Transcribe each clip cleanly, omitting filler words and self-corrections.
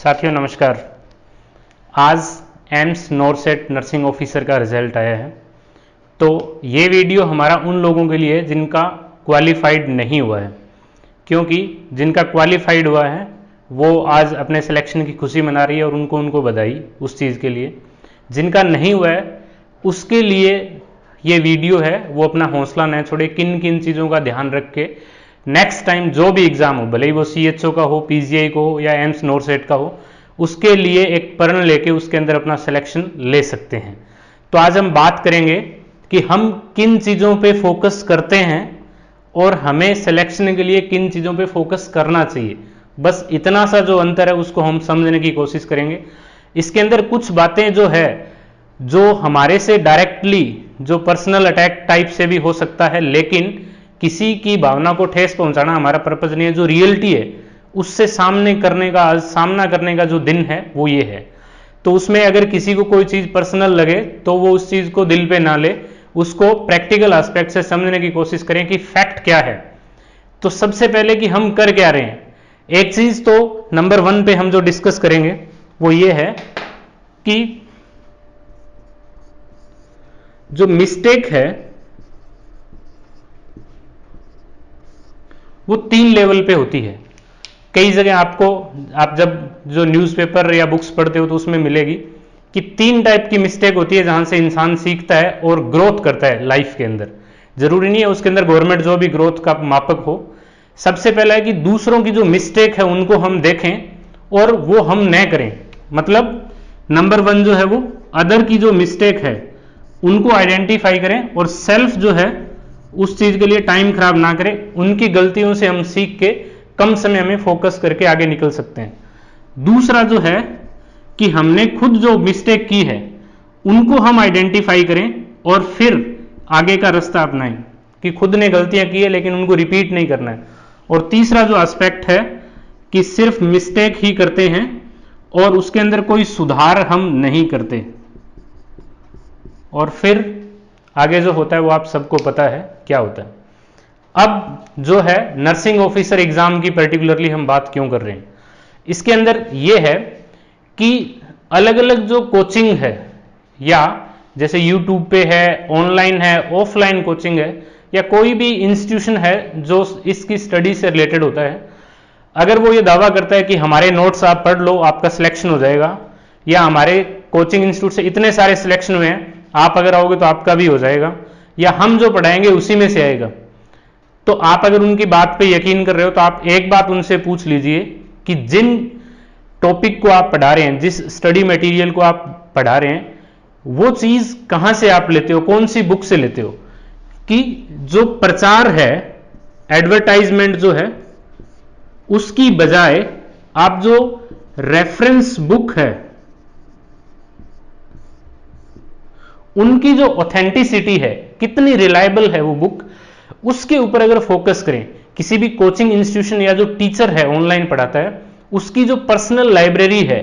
साथियों नमस्कार। आज एम्स नॉरसेट नर्सिंग ऑफिसर का रिजल्ट आया है। तो ये वीडियो हमारा उन लोगों के लिए जिनका क्वालिफाइड नहीं हुआ है, क्योंकि जिनका क्वालिफाइड हुआ है वो आज अपने सिलेक्शन की खुशी मना रही है और उनको बधाई उस चीज़ के लिए। जिनका नहीं हुआ है उसके लिए ये वीडियो है, वो अपना हौसला न छोड़े, किन किन चीज़ों का ध्यान रख के नेक्स्ट टाइम जो भी एग्जाम हो, भले ही वो CHO का हो, PGI को हो या एम्स नॉरसेट का हो, उसके लिए एक प्रण लेके उसके अंदर अपना सिलेक्शन ले सकते हैं। तो आज हम बात करेंगे कि हम किन चीज़ों पे फोकस करते हैं और हमें सिलेक्शन के लिए किन चीज़ों पे फोकस करना चाहिए। बस इतना सा जो अंतर है उसको हम समझने की कोशिश करेंगे। इसके अंदर कुछ बातें जो है जो हमारे से डायरेक्टली जो पर्सनल अटैक टाइप से भी हो सकता है, लेकिन किसी की भावना को ठेस पहुंचाना हमारा पर्पज नहीं है। जो रियलिटी है उससे सामना करने का जो दिन है वो ये है। तो उसमें अगर किसी को कोई चीज़ पर्सनल लगे तो वो उस चीज़ को दिल पे ना ले, उसको प्रैक्टिकल एस्पेक्ट से समझने की कोशिश करें कि फैक्ट क्या है। तो सबसे पहले कि हम कर क्या रहे हैं, एक चीज़ तो नंबर 1 पे हम जो डिस्कस करेंगे वो ये है कि जो मिस्टेक है वो 3 लेवल पे होती है। कई जगह आप जब जो न्यूज़पेपर या बुक्स पढ़ते हो तो उसमें मिलेगी कि 3 टाइप की मिस्टेक होती है जहां से इंसान सीखता है और ग्रोथ करता है लाइफ के अंदर। जरूरी नहीं है उसके अंदर गवर्नमेंट जो भी ग्रोथ का मापक हो। सबसे पहला है कि दूसरों की जो मिस्टेक है उनको हम देखें और वो हम न करें। मतलब नंबर 1 जो है वो अदर की जो मिस्टेक है उनको आइडेंटिफाई करें और सेल्फ जो है उस चीज के लिए टाइम खराब ना करें। उनकी गलतियों से हम सीख के कम समय में फोकस करके आगे निकल सकते हैं। दूसरा जो है कि हमने खुद जो मिस्टेक की है उनको हम आइडेंटिफाई करें और फिर आगे का रास्ता अपनाएं कि खुद ने गलतियां की है लेकिन उनको रिपीट नहीं करना है। और तीसरा जो एस्पेक्ट है कि सिर्फ मिस्टेक ही करते हैं और उसके अंदर कोई सुधार हम नहीं करते, और फिर आगे जो होता है वो आप सबको पता है क्या होता है। अब जो है नर्सिंग ऑफिसर एग्जाम की पर्टिकुलरली हम बात क्यों कर रहे हैं, इसके अंदर ये है कि अलग अलग जो कोचिंग है, या जैसे यूट्यूब पे है, ऑनलाइन है, ऑफलाइन कोचिंग है, या कोई भी इंस्टीट्यूशन है जो इसकी स्टडी से रिलेटेड होता है, अगर वो ये दावा करता है कि हमारे नोट्स आप पढ़ लो आपका सिलेक्शन हो जाएगा, या हमारे कोचिंग इंस्टीट्यूट से इतने सारे सिलेक्शन हुए हैं आप अगर आओगे तो आपका भी हो जाएगा, या हम जो पढ़ाएंगे उसी में से आएगा, तो आप अगर उनकी बात पे यकीन कर रहे हो तो आप एक बात उनसे पूछ लीजिए कि जिन टॉपिक को आप पढ़ा रहे हैं, जिस स्टडी मटेरियल को आप पढ़ा रहे हैं, वो चीज कहां से आप लेते हो, कौन सी बुक से लेते हो। कि जो प्रचार है, एडवर्टाइजमेंट जो है, उसकी बजाय आप जो रेफरेंस बुक है उनकी जो ऑथेंटिसिटी है, कितनी रिलायबल है वो बुक, उसके ऊपर अगर फोकस करें। किसी भी कोचिंग इंस्टीट्यूशन या जो टीचर है ऑनलाइन पढ़ाता है उसकी जो पर्सनल लाइब्रेरी है,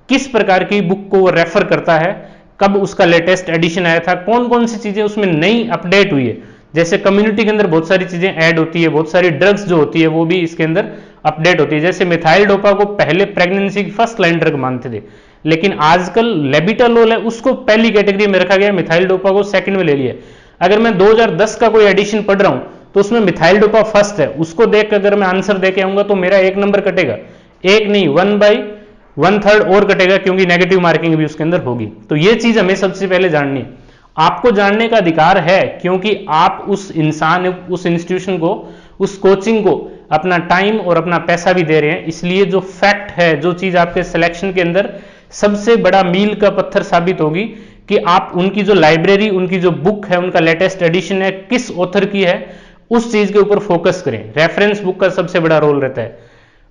किस प्रकार की बुक को वो रेफर करता है, कब उसका लेटेस्ट एडिशन आया था, कौन कौन सी चीजें उसमें नई अपडेट हुई है। जैसे कम्युनिटी के अंदर बहुत सारी चीजें ऐड होती है, बहुत सारी ड्रग्स जो होती है वो भी इसके अंदर अपडेट होती है। जैसे मिथाइल डोपा को पहले प्रेगनेंसी की फर्स्ट लाइन ड्रग मानते थे, लेकिन आजकल लेबिटालोल है उसको पहली कैटेगरी में रखा गया, मिथाइल डोपा को सेकंड में ले लिया। अगर मैं 2010 का कोई एडिशन पढ़ रहा हूं तो उसमें मिथाइल डोपा फर्स्ट है, उसको देख अगर मैं आंसर देके आऊंगा तो मेरा 1 नंबर कटेगा, एक नहीं 1/1/3 और कटेगा, क्योंकि नेगेटिव मार्किंग भी उसके अंदर होगी। तो ये चीज हमें सबसे पहले जाननी है। आपको जानने का अधिकार है क्योंकि आप उस इंसान, उस इंस्टीट्यूशन को, उस कोचिंग को अपना टाइम और अपना पैसा भी दे रहे हैं। इसलिए जो फैक्ट है, जो चीज आपके सिलेक्शन के अंदर सबसे बड़ा मील का पत्थर साबित होगी कि आप उनकी जो लाइब्रेरी, उनकी जो बुक है, उनका लेटेस्ट एडिशन है, किस ऑथर की है, उस चीज के ऊपर फोकस करें। रेफरेंस बुक का सबसे बड़ा रोल रहता है।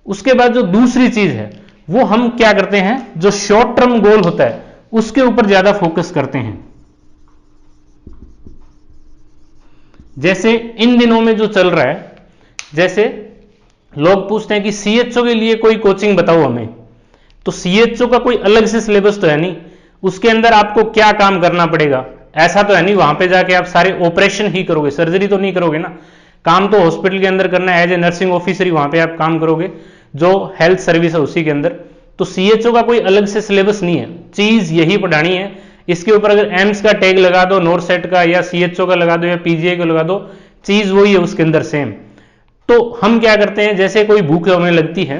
उसके बाद जो दूसरी चीज है वो हम क्या करते हैं, जो शॉर्ट टर्म गोल होता है उसके ऊपर ज्यादा फोकस करते हैं। जैसे इन दिनों में जो चल रहा है, जैसे लोग पूछते हैं कि CHO के लिए कोई कोचिंग बताओ हमें, तो CHO का कोई अलग से सिलेबस तो है नहीं, उसके अंदर आपको क्या काम करना पड़ेगा, ऐसा तो है नहीं वहां पे जाके आप सारे ऑपरेशन ही करोगे, सर्जरी तो नहीं करोगे ना। काम तो हॉस्पिटल के अंदर करना है, एज ए नर्सिंग ऑफिसर ही वहां पे आप काम करोगे, जो हेल्थ सर्विस है उसी के अंदर। तो CHO का कोई अलग से सिलेबस नहीं है, चीज यही पढ़ानी है। इसके ऊपर अगर एम्स का टैग लगा दो, नॉरसेट का या CHO का लगा दो या PGI का लगा दो, चीज वही है उसके अंदर सेम। तो हम क्या करते हैं, जैसे कोई भूख होने लगती है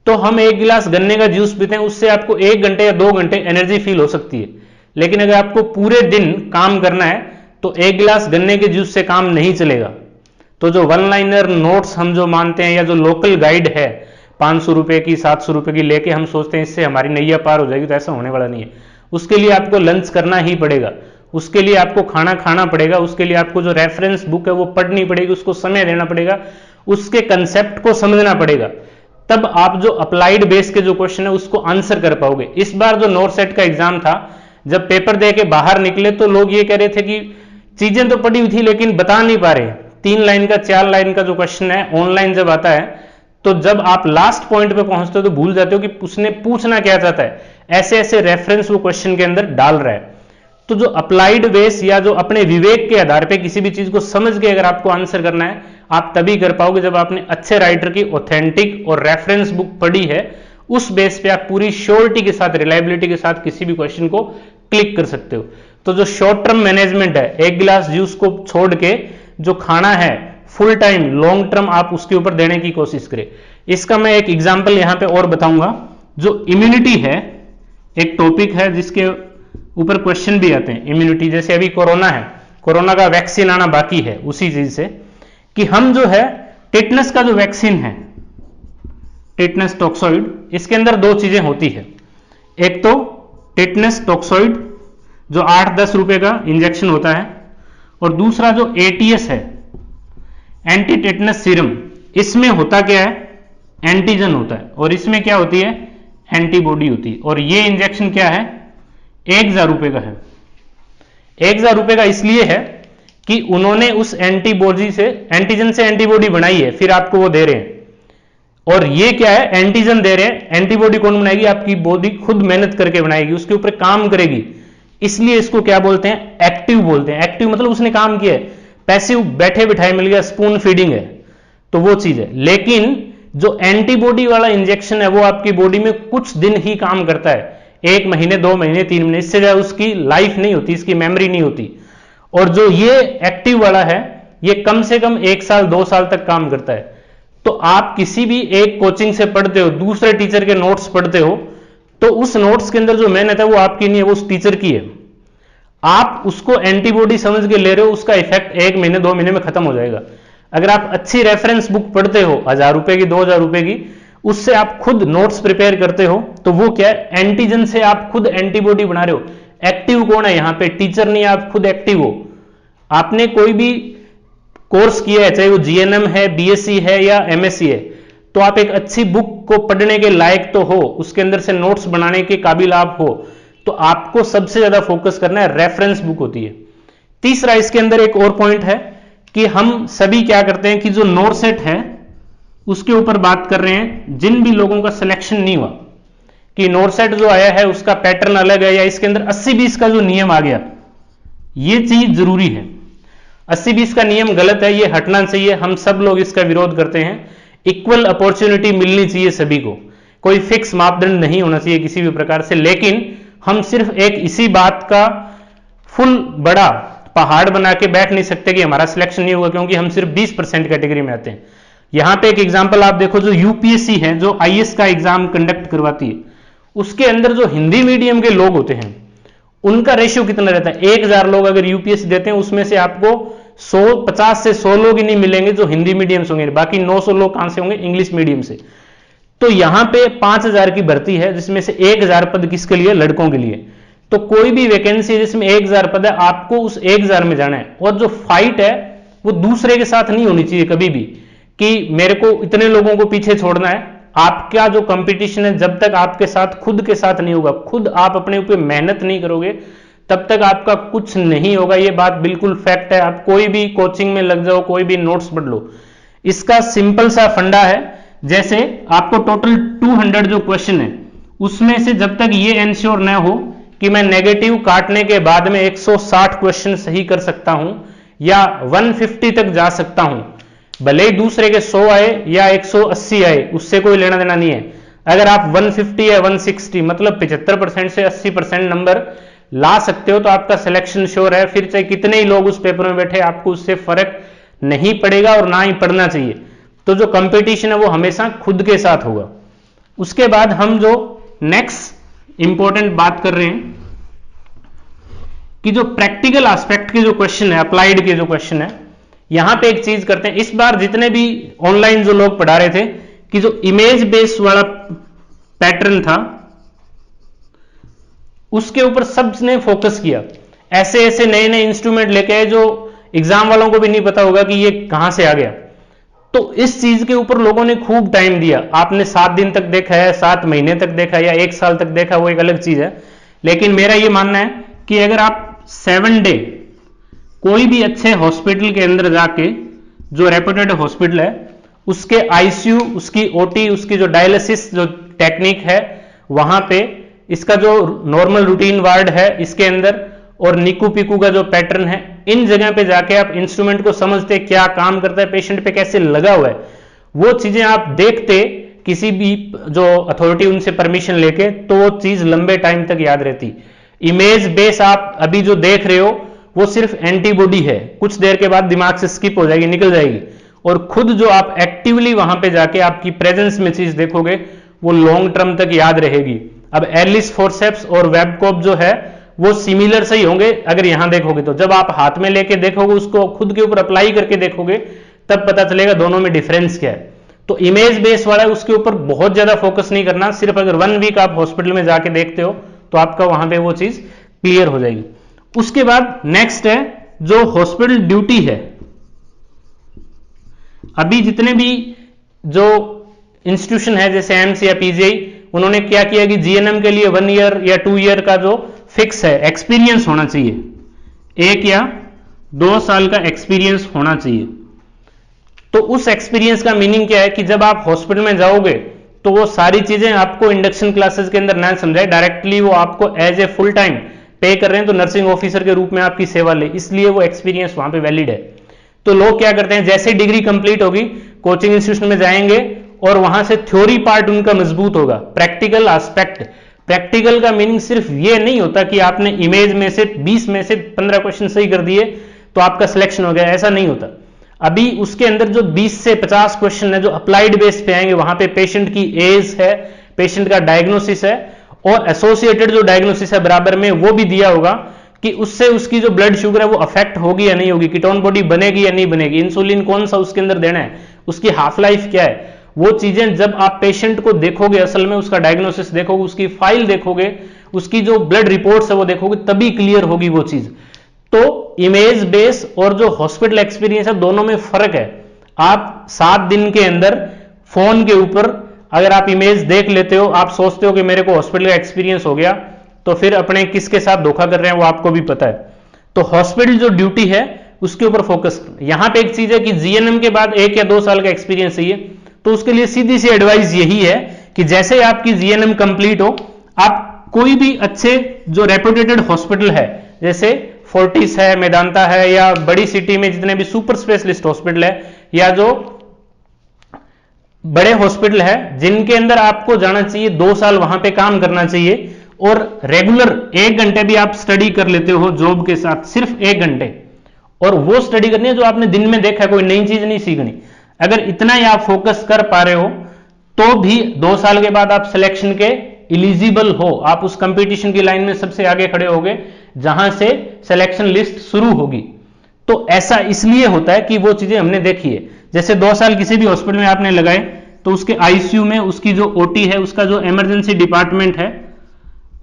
तो हम एक गिलास गन्ने का जूस पीते हैं, उससे आपको 1 घंटे या 2 घंटे एनर्जी फील हो सकती है। लेकिन अगर आपको पूरे दिन काम करना है तो 1 गिलास गन्ने के जूस से काम नहीं चलेगा। तो जो वन लाइनर नोट्स हम जो मानते हैं या जो लोकल गाइड है 500 रुपए की 700 रुपए की लेके हम सोचते हैं इससे हमारी नैया पार हो जाएगी, तो ऐसा होने वाला नहीं है। उसके लिए आपको लंच करना ही पड़ेगा, उसके लिए आपको खाना खाना पड़ेगा, उसके लिए आपको जो रेफरेंस बुक है वो पढ़नी पड़ेगी, उसको समय देना पड़ेगा, उसके कंसेप्ट को समझना पड़ेगा, तब आप जो अप्लाइड बेस के जो क्वेश्चन है उसको आंसर कर पाओगे। इस बार जो नॉरसेट का एग्जाम था, जब पेपर दे के बाहर निकले तो लोग ये कह रहे थे कि चीजें तो पढ़ी हुई थी लेकिन बता नहीं पा रहे। 3 लाइन का 4 लाइन का जो क्वेश्चन है ऑनलाइन जब आता है तो जब आप लास्ट पॉइंट पे पहुंचते हो तो भूल जाते हो कि उसने पूछना क्या चाहता है, ऐसे ऐसे रेफरेंस वो क्वेश्चन के अंदर डाल रहा है। तो जो अप्लाइड बेस या जो अपने विवेक के आधार पे किसी भी चीज को समझ के अगर आपको आंसर करना है, आप तभी कर पाओगे जब आपने अच्छे राइटर की ऑथेंटिक और रेफरेंस बुक पढ़ी है। उस बेस पे आप पूरी श्योरिटी के साथ, रिलायबिलिटी के साथ किसी भी क्वेश्चन को क्लिक कर सकते हो। तो जो शॉर्ट टर्म मैनेजमेंट है, 1 गिलास जूस को छोड़ के जो खाना है फुल टाइम लॉन्ग टर्म आप उसके ऊपर देने की कोशिश करें। इसका मैं एक एग्जांपल यहां पे और बताऊंगा। जो इम्यूनिटी है, एक टॉपिक है जिसके ऊपर क्वेश्चन भी आते हैं। इम्यूनिटी, जैसे अभी कोरोना है, कोरोना का वैक्सीन आना बाकी है, उसी चीज से कि हम जो है टिटनस का जो वैक्सीन है, टिटनस टॉक्सॉइड, इसके अंदर 2 चीजें होती है। एक तो टिटनस टॉक्सॉइड जो 8-10 रुपए का इंजेक्शन होता है, और दूसरा जो ATS है, एंटी टिटनस सीरम। इसमें होता क्या है, एंटीजन होता है, और इसमें क्या होती है, एंटीबॉडी होती है। और ये इंजेक्शन क्या है, 1000 रुपए का है। 1000 रुपए का इसलिए है कि उन्होंने उस एंटीबॉडी से, एंटीजन से एंटीबॉडी बनाई है, फिर आपको वो दे रहे हैं। और ये क्या है, एंटीजन दे रहे हैं, एंटीबॉडी कौन बनाएगी, आपकी बॉडी खुद मेहनत करके बनाएगी, उसके ऊपर काम करेगी। इसलिए इसको क्या बोलते हैं, एक्टिव बोलते हैं। एक्टिव मतलब उसने काम किया है, पैसिव बैठे बिठाए मिल गया, स्पून फीडिंग है, तो वो चीज है। लेकिन जो एंटीबॉडी वाला इंजेक्शन है वो आपकी बॉडी में कुछ दिन ही काम करता है, 1 महीने 2 महीने 3 महीने, इससे ज्यादा उसकी लाइफ नहीं होती, इसकी मेमोरी नहीं होती। और जो ये एक्टिव वाला है ये कम से कम 1 साल 2 साल तक काम करता है। तो आप किसी भी एक कोचिंग से पढ़ते हो, दूसरे टीचर के नोट्स पढ़ते हो, तो उस नोट्स के अंदर जो मेहनत है वो आपकी नहीं है, वो उस टीचर की है। आप उसको एंटीबॉडी समझ के ले रहे हो, उसका इफेक्ट 1 महीने 2 महीने में खत्म हो जाएगा। अगर आप अच्छी रेफरेंस बुक पढ़ते हो 1000 रुपए की 2000 रुपए की, उससे आप खुद नोट्स प्रिपेयर करते हो, तो वो क्या है, एंटीजन से आप खुद एंटीबॉडी बना रहे हो। एक्टिव कौन है यहां पे, टीचर नहीं, आप खुद एक्टिव हो। आपने कोई भी कोर्स किया है, चाहे वो GNM है, BSc है या MSc है, तो आप एक अच्छी बुक को पढ़ने के लायक तो हो, उसके अंदर से नोट्स बनाने के काबिल आप हो। तो आपको सबसे ज्यादा फोकस करना है, रेफरेंस बुक होती है। तीसरा इसके अंदर एक और पॉइंट है कि हम सभी क्या करते हैं कि जो नॉरसेट है उसके ऊपर बात कर रहे हैं, जिन भी लोगों का सिलेक्शन नहीं हुआ कि नॉरसेट जो आया है उसका पैटर्न अलग है या इसके अंदर 80-20 का जो नियम आ गया, ये चीज जरूरी है। 80-20 का नियम गलत है, ये हटना चाहिए। हम सब लोग इसका विरोध करते हैं। इक्वल अपॉर्चुनिटी मिलनी चाहिए सभी को, कोई फिक्स मापदंड नहीं होना चाहिए किसी भी प्रकार से। लेकिन हम सिर्फ एक इसी बात का फुल बड़ा पहाड़ बना के बैठ नहीं सकते कि हमारा सिलेक्शन नहीं होगा क्योंकि हम सिर्फ 20% कैटेगरी में आते हैं। यहां पे एक एग्जांपल आप देखो, जो UPSC है, जो IAS का एग्जाम कंडक्ट करवाती है, उसके अंदर जो हिंदी मीडियम के लोग होते हैं उनका रेशियो कितना रहता है। 1000 लोग अगर UPSC देते हैं उसमें से आपको 50 से 100 लोग ही नहीं मिलेंगे जो हिंदी मीडियम से होंगे, बाकी 900 लोग कहां से होंगे, इंग्लिश मीडियम से। तो यहां पे 5000 की भर्ती है जिसमें से 1000 पद किसके लिए, लड़कों के लिए। तो कोई भी वैकेंसी है जिसमें 1000 पद है, आपको उस 1000 में जाना है। और जो फाइट है वो दूसरे के साथ नहीं होनी चाहिए कभी भी कि मेरे को इतने लोगों को पीछे छोड़ना है। आपका जो कंपटीशन है जब तक आपके साथ खुद के साथ नहीं होगा, खुद आप अपने ऊपर मेहनत नहीं करोगे, तब तक आपका कुछ नहीं होगा। ये बात बिल्कुल फैक्ट है। आप कोई भी कोचिंग में लग जाओ, कोई भी नोट्स पढ़ लो, इसका सिंपल सा फंडा है। जैसे आपको टोटल 200 जो क्वेश्चन है उसमें से जब तक ये एंश्योर न हो कि मैं नेगेटिव काटने के बाद में 160 क्वेश्चन सही कर सकता हूं या 150 तक जा सकता हूं, भले ही दूसरे के 100 आए या 180 आए, उससे कोई लेना देना नहीं है। अगर आप 150 या 160 मतलब 75% से 80% नंबर ला सकते हो तो आपका सिलेक्शन श्योर है। फिर चाहे कितने ही लोग उस पेपर में बैठे, आपको उससे फर्क नहीं पड़ेगा और ना ही पड़ना चाहिए। तो जो कंपटीशन है वो हमेशा खुद के साथ होगा। उसके बाद हम जो नेक्स्ट इंपॉर्टेंट बात कर रहे हैं कि जो प्रैक्टिकल एस्पेक्ट के जो क्वेश्चन है, अप्लाइड के जो क्वेश्चन है, यहां पे एक चीज करते हैं। इस बार जितने भी ऑनलाइन जो लोग पढ़ा रहे थे कि जो इमेज बेस्ड वाला पैटर्न था उसके ऊपर सबने फोकस किया। ऐसे ऐसे नए नए इंस्ट्रूमेंट लेके आए जो एग्जाम वालों को भी नहीं पता होगा कि ये कहां से आ गया। तो इस चीज के ऊपर लोगों ने खूब टाइम दिया। आपने 7 दिन तक देखा है, 7 महीने तक देखा या 1 साल तक देखा, वो एक अलग चीज है। लेकिन मेरा ये मानना है कि अगर आप 7 डे कोई भी अच्छे हॉस्पिटल के अंदर जाके, जो रेप्यूटेड हॉस्पिटल है, उसके आईसीयू, उसकी ओटी, उसकी जो डायलिसिस जो टेक्निक है वहां पे, इसका जो नॉर्मल रूटीन वार्ड है इसके अंदर, और निकू पिकू का जो पैटर्न है, इन जगह पे जाके आप इंस्ट्रूमेंट को समझते, क्या काम करता है, पेशेंट पे कैसे लगा हुआ है, वो चीजें आप देखते किसी भी जो अथॉरिटी उनसे परमिशन लेके, तो वो चीज लंबे टाइम तक याद रहती। इमेज बेस आप अभी जो देख रहे हो वो सिर्फ एंटीबॉडी है, कुछ देर के बाद दिमाग से स्किप हो जाएगी, निकल जाएगी। और खुद जो आप एक्टिवली वहां पे जाके आपकी प्रेजेंस में चीज देखोगे वो लॉन्ग टर्म तक याद रहेगी। अब एलिस फोर्सेप्स और वेबकॉप जो है वो सिमिलर से ही होंगे अगर यहां देखोगे तो। जब आप हाथ में लेके देखोगे, उसको खुद के ऊपर अप्लाई करके देखोगे, तब पता चलेगा दोनों में डिफरेंस क्या है। तो इमेज बेस वाला है, उसके ऊपर बहुत ज्यादा फोकस नहीं करना। सिर्फ अगर 1 वीक आप हॉस्पिटल में जाके देखते हो तो आपका वहां पे वो चीज क्लियर हो जाएगी। उसके बाद नेक्स्ट है जो हॉस्पिटल ड्यूटी है। अभी जितने भी जो इंस्टीट्यूशन है जैसे एम्स या पीजीआई, उन्होंने क्या किया कि जीएनएम के लिए 1 ईयर या 2 ईयर का जो फिक्स है एक्सपीरियंस होना चाहिए, 1 या 2 साल का एक्सपीरियंस होना चाहिए। तो उस एक्सपीरियंस का मीनिंग क्या है कि जब आप हॉस्पिटल में जाओगे तो वो सारी चीजें आपको इंडक्शन क्लासेस के अंदर ना समझाए, डायरेक्टली वो आपको एज ए फुल टाइम पे कर रहे हैं, तो नर्सिंग ऑफिसर के रूप में आपकी सेवा ले, इसलिए वो एक्सपीरियंस वहां पे वैलिड है। तो लोग क्या करते हैं, जैसे डिग्री कंप्लीट होगी कोचिंग इंस्टीट्यूशन में जाएंगे और वहां से थ्योरी पार्ट उनका मजबूत होगा। प्रैक्टिकल एस्पेक्ट, प्रैक्टिकल का मीनिंग सिर्फ ये नहीं होता कि आपने इमेज में से 20 में से 15 क्वेश्चन सही कर दिए तो आपका सिलेक्शन हो गया, ऐसा नहीं होता। अभी उसके अंदर जो 20 से 50 क्वेश्चन है जो अप्लाइड बेस पे आएंगे, वहां पे पेशेंट की एज है, पेशेंट का डायग्नोसिस है, और एसोसिएटेड जो डायग्नोसिस है बराबर में वो भी दिया होगा कि उससे उसकी जो ब्लड शुगर है वो अफेक्ट होगी या नहीं होगी, कीटोन बॉडी बनेगी या नहीं बनेगी, इंसुलिन कौन सा उसके अंदर देना है, उसकी हाफ लाइफ क्या है। वो चीजें जब आप पेशेंट को देखोगे, असल में उसका डायग्नोसिस देखोगे, उसकी फाइल देखोगे, उसकी जो ब्लड रिपोर्ट्स है वो देखोगे, तभी क्लियर होगी वो चीज। तो इमेज बेस और जो हॉस्पिटल एक्सपीरियंस है दोनों में फर्क है। आप 7 दिन के अंदर फोन के ऊपर अगर आप इमेज देख लेते हो, आप सोचते हो कि मेरे को हॉस्पिटल का एक्सपीरियंस हो गया, तो फिर अपने किसके साथ धोखा कर रहे हैं वो आपको भी पता है। तो हॉस्पिटल जो ड्यूटी है उसके ऊपर फोकस। यहां पे एक चीज है कि जीएनएम के बाद 1 या 2 साल का एक्सपीरियंस चाहिए, तो उसके लिए सीधी सी एडवाइस यही है कि जैसे आपकी जीएनएम कंप्लीट हो, आप कोई भी अच्छे जो रेप्यूटेड हॉस्पिटल है, जैसे फोर्टिस है, मेदांता है, या बड़ी सिटी में जितने भी सुपर स्पेशलिस्ट हॉस्पिटल है, या जो बड़े हॉस्पिटल है जिनके अंदर आपको जाना चाहिए, 2 साल वहां पे काम करना चाहिए, और रेगुलर 1 घंटे भी आप स्टडी कर लेते हो जॉब के साथ, सिर्फ 1 घंटे, और वो स्टडी करनी है जो आपने दिन में देखा है, कोई नई चीज नहीं सीखनी। अगर इतना ही आप फोकस कर पा रहे हो तो भी 2 साल के बाद आप सिलेक्शन के इलिजिबल हो, आप उस कंपटीशन की लाइन में सबसे आगे खड़े होगे जहां से सिलेक्शन लिस्ट शुरू होगी। तो ऐसा इसलिए होता है कि वो चीजें हमने देखी है। जैसे 2 साल किसी भी हॉस्पिटल में आपने लगाए तो उसके आईसीयू में उसकी जो ओटी है, उसका जो इमरजेंसी डिपार्टमेंट है,